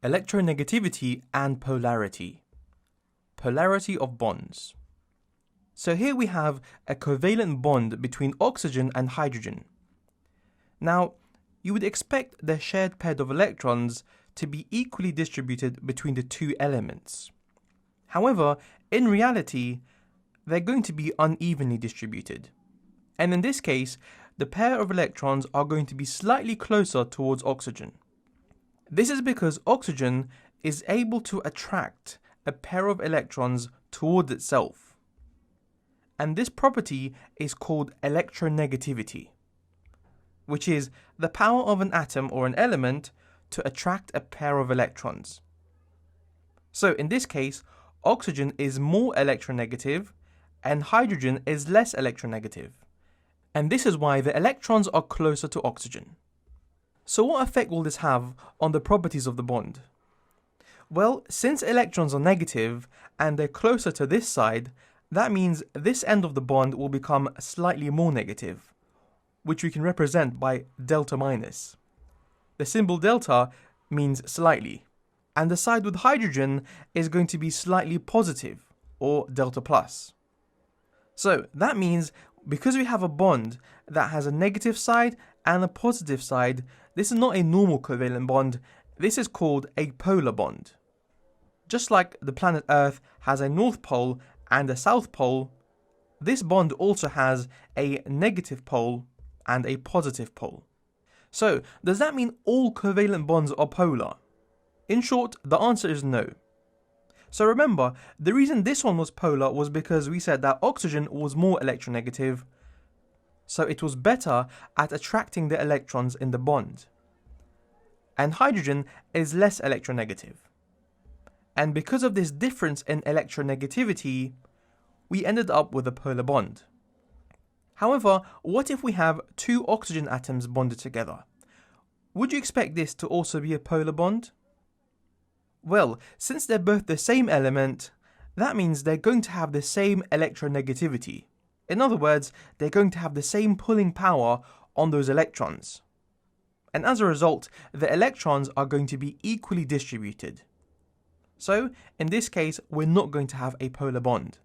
Electronegativity and Polarity. Polarity of bonds. So here we have a covalent bond between oxygen and hydrogen. Now, you would expect the shared pair of electrons to be equally distributed between the two elements. However, in reality, they're going to be unevenly distributed. And in this case, the pair of electrons are going to be slightly closer towards oxygen. This is because oxygen is able to attract a pair of electrons towards itself. And this property is called electronegativity, which is the power of an atom or an element to attract a pair of electrons. So in this case, oxygen is more electronegative and hydrogen is less electronegative. And this is why the electrons are closer to oxygen. So what effect will this have on the properties of the bond? Well, since electrons are negative and they're closer to this side, that means this end of the bond will become slightly more negative, which we can represent by delta minus. The symbol delta means slightly, and the side with hydrogen is going to be slightly positive, or delta plus. So that means because we have a bond that has a negative side and a positive side, this is not a normal covalent bond, this is called a polar bond. Just like the planet Earth has a north pole and a south pole, this bond also has a negative pole and a positive pole. So, does that mean all covalent bonds are polar? In short, the answer is no. So remember, the reason this one was polar was because we said that oxygen was more electronegative, so it was better at attracting the electrons in the bond. And hydrogen is less electronegative. And because of this difference in electronegativity, we ended up with a polar bond. However, what if we have two oxygen atoms bonded together? Would you expect this to also be a polar bond? Well, since they're both the same element, that means they're going to have the same electronegativity. In other words, they're going to have the same pulling power on those electrons. And as a result, the electrons are going to be equally distributed. So, in this case, we're not going to have a polar bond.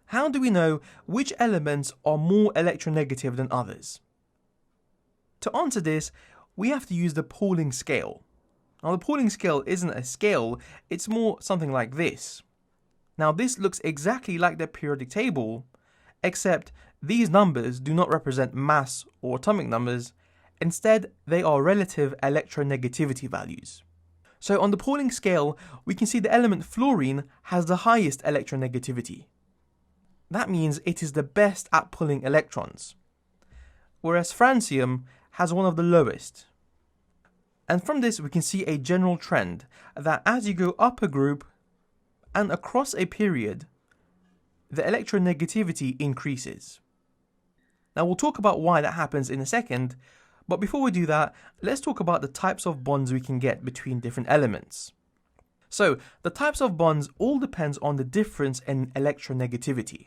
How do we know which elements are more electronegative than others? To answer this, we have to use the Pauling scale. Now, the Pauling scale isn't a scale, it's more something like this. Now, this looks exactly like the periodic table, except these numbers do not represent mass or atomic numbers. Instead, they are relative electronegativity values. So on the Pauling scale, we can see the element fluorine has the highest electronegativity. That means it is the best at pulling electrons, whereas francium has one of the lowest. And from this we can see a general trend that as you go up a group and across a period, the electronegativity increases. Now we'll talk about why that happens in a second, but before we do that, let's talk about the types of bonds we can get between different elements. So the types of bonds all depends on the difference in electronegativity.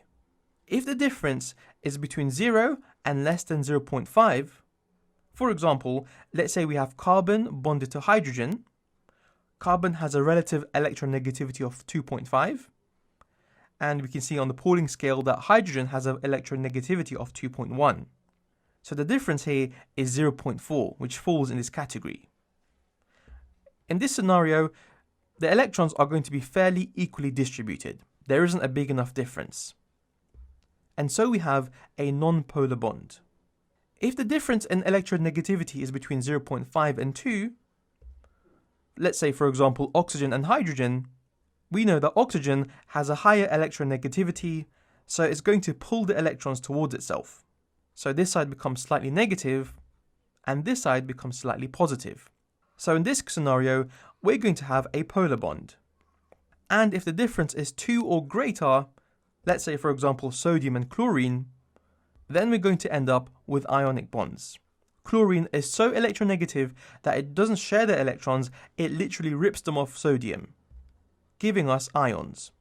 If the difference is between 0 and less than 0.5, for example, let's say we have carbon bonded to hydrogen. Carbon has a relative electronegativity of 2.5, and we can see on the Pauling scale that hydrogen has an electronegativity of 2.1. So the difference here is 0.4, which falls in this category. In this scenario, the electrons are going to be fairly equally distributed. There isn't a big enough difference. And so we have a non-polar bond. If the difference in electronegativity is between 0.5 and 2, let's say for example oxygen and hydrogen, we know that oxygen has a higher electronegativity, so it's going to pull the electrons towards itself. So this side becomes slightly negative, and this side becomes slightly positive. So in this scenario, we're going to have a polar bond. And if the difference is 2 or greater, let's say for example sodium and chlorine, then we're going to end up with ionic bonds. Chlorine is so electronegative that it doesn't share the electrons, it literally rips them off sodium, giving us ions.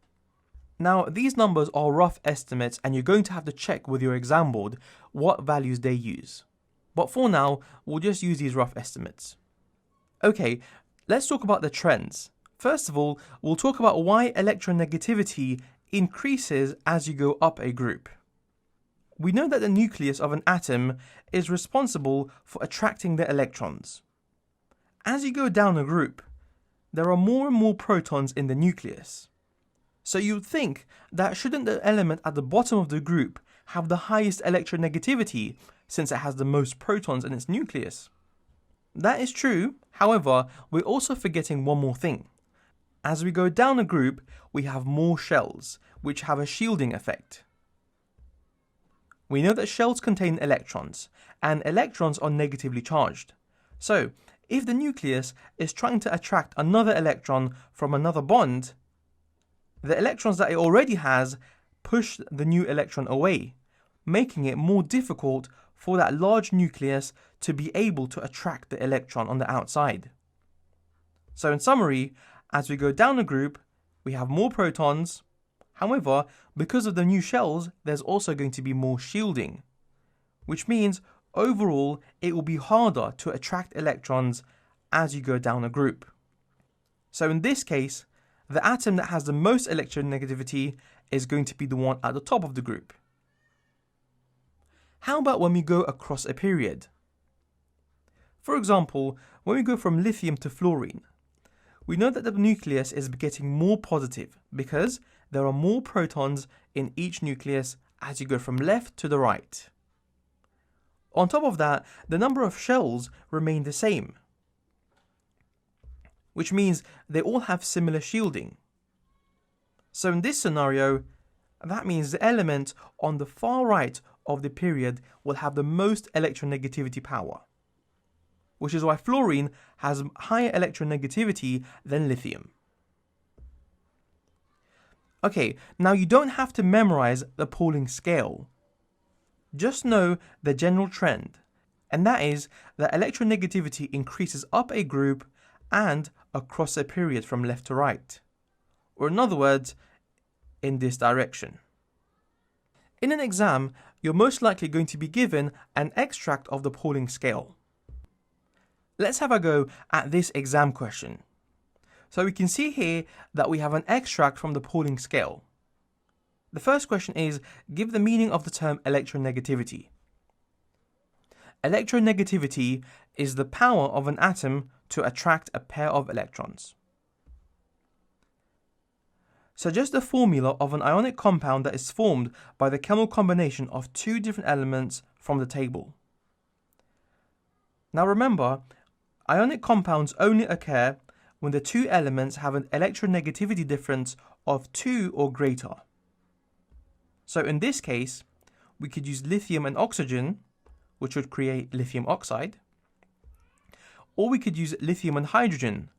Now, these numbers are rough estimates and you're going to have to check with your exam board what values they use. But for now, we'll just use these rough estimates. Okay, Let's talk about the trends. First of all, we'll talk about why electronegativity increases as you go up a group. We know that the nucleus of an atom is responsible for attracting the electrons. As you go down a group, there are more and more protons in the nucleus. So you'd think that shouldn't the element at the bottom of the group have the highest electronegativity since it has the most protons in its nucleus? That is true, however, we're also forgetting one more thing. As we go down a group, we have more shells, which have a shielding effect. We know that shells contain electrons, and electrons are negatively charged. So, if the nucleus is trying to attract another electron from another bond, the electrons that it already has push the new electron away, making it more difficult for that large nucleus to be able to attract the electron on the outside. So in summary, as we go down a group, we have more protons. However, because of the new shells, there's also going to be more shielding, which means overall it will be harder to attract electrons as you go down a group. So in this case, the atom that has the most electronegativity is going to be the one at the top of the group. How about when we go across a period? For example, when we go from lithium to fluorine, we know that the nucleus is getting more positive because there are more protons in each nucleus as you go from left to the right. On top of that, the number of shells remain the same, which means they all have similar shielding. So in this scenario, that means the element on the far right of the period will have the most electronegativity power, which is why fluorine has higher electronegativity than lithium. Okay, now you don't have to memorize the Pauling scale. Just know the general trend, and that is that electronegativity increases up a group and across a period from left to right, or in other words, in this direction. In an exam, you're most likely going to be given an extract of the Pauling scale. Let's have a go at this exam question. So we can see here that we have an extract from the Pauling scale. The first question is, give the meaning of the term electronegativity. Electronegativity is the power of an atom to attract a pair of electrons. Suggest the formula of an ionic compound that is formed by the chemical combination of two different elements from the table. Now remember, ionic compounds only occur when the two elements have an electronegativity difference of 2 or greater. So in this case, we could use lithium and oxygen, which would create lithium oxide, or we could use lithium and hydrogen,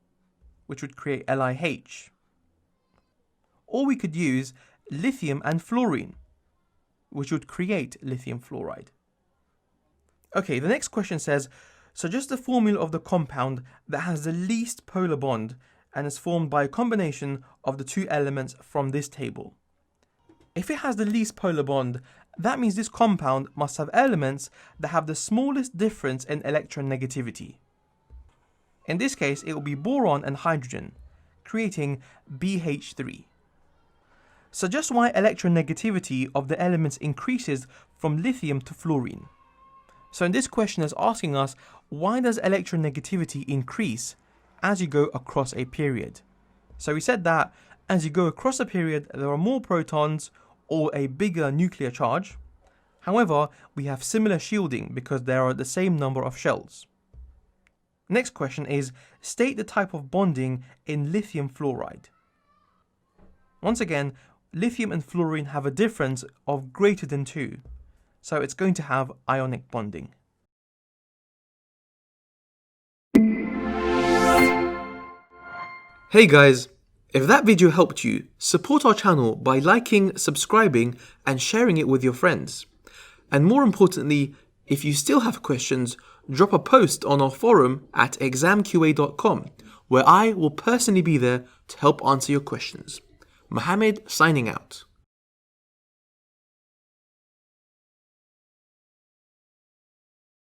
which would create LiH. Or we could use lithium and fluorine, which would create lithium fluoride. Okay, the next question says, suggest the formula of the compound that has the least polar bond and is formed by a combination of the two elements from this table. If it has the least polar bond, that means this compound must have elements that have the smallest difference in electronegativity. In this case, it will be boron and hydrogen, creating BH3. Suggest why electronegativity of the elements increases from lithium to fluorine. So in this question is asking us, why does electronegativity increase as you go across a period? So we said that as you go across a period, there are more protons or a bigger nuclear charge. However, we have similar shielding because there are the same number of shells. Next question is, state the type of bonding in lithium fluoride. Once again, lithium and fluorine have a difference of greater than 2. So it's going to have ionic bonding. Hey guys, if that video helped you, support our channel by liking, subscribing and sharing it with your friends. And more importantly, if you still have questions, drop a post on our forum at ExamQA.com, where I will personally be there to help answer your questions. Mohammed signing out.